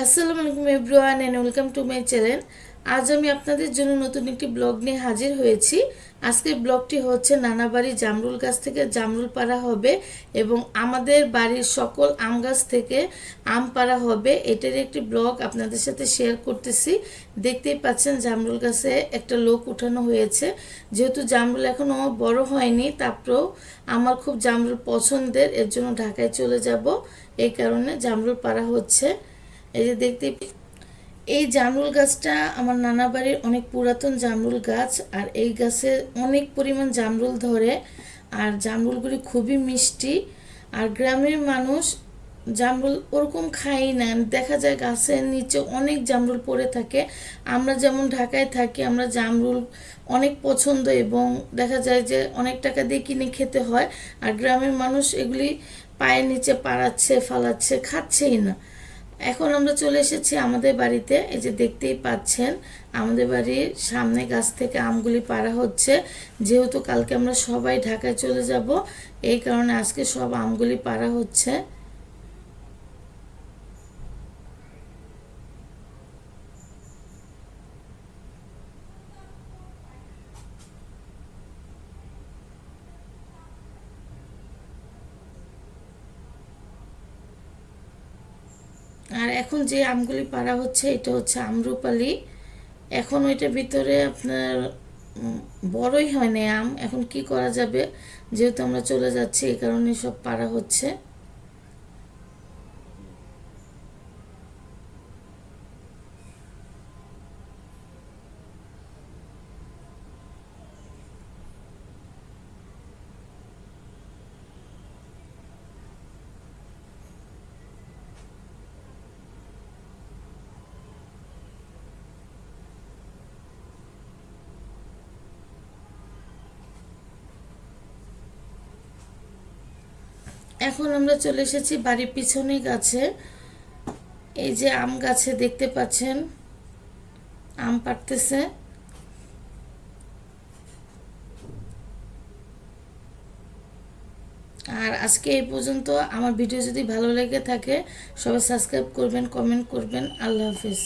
আসসালামু আলাইকুম everyone and welcome to my channel. আজ আমি আপনাদের জন্য নতুন একটি ব্লগ নিয়ে হাজির হয়েছি। আজকের ব্লগটি হচ্ছে নানাবাড়ি জামরুল গাছ থেকে জামরুল পাড়া হবে এবং আমাদের বাড়ির সকল আম গাছ থেকে আম পাড়া হবে। এটার একটি ব্লগ আপনাদের সাথে শেয়ার করতেছি। দেখতেই পাচ্ছেন জামরুল গাছে একটা লোক উঠানো হয়েছে। যেহেতু জামরুল এখনও বড় হয়নি, তারপরেও আমার খুব জামরুল পছন্দের, এর জন্য ঢাকায় চলে যাব। এই কারণে জামরুল পাড়া হচ্ছে। এই যে দেখতে, এই জামরুল গাছটা আমার নানা বাড়ির অনেক পুরাতন জামরুল গাছ, আর এই গাছে অনেক পরিমাণ জামরুল ধরে, আর জামরুলগুলি খুবই মিষ্টি। আর গ্রামের মানুষ জামরুল ওরকম খাই না, দেখা যায় গাছের নিচে অনেক জামরুল পড়ে থাকে। আমরা যেমন ঢাকায় থাকি, আমরা জামরুল অনেক পছন্দ এবং দেখা যায় যে অনেক টাকা দিয়ে কিনে খেতে হয়। আর গ্রামের মানুষ এগুলি পায়ের নিচে পাড়াচ্ছে, ফালাচ্ছে, খাচ্ছেই না। এখন আমরা চলে এসেছি আমাদের বাড়িতে। এই যে দেখতেই পাচ্ছেন আমাদের বাড়ির সামনে গাছ থেকে আমগুলি পাড়া হচ্ছে। যেহেতু কালকে আমরা সবাই ঢাকায় চলে যাব, এই কারণে আজকে সব আমগুলি পাড়া হচ্ছে। আর এখন যে আমগুলি পাড়া হচ্ছে এটা হচ্ছে আম্রপালি। এখন ওইটার ভিতরে আপনার বড়ই হয় না আম। এখন কি করা যাবে, যেহেতু আমরা চলে যাচ্ছি এই কারণে সব পাড়া হচ্ছে। এখন আমরা চলে এসেছি বাড়ির পিছনে গাছে। এই যে আম গাছে দেখতে পাচ্ছেন আম পাড়তেছে। আর আজকে এই পর্যন্ত। আমার ভিডিও যদি ভালো লেগে থাকে সবাই সাবস্ক্রাইব করবেন, কমেন্ট করবেন। আল্লাহ হাফিজ।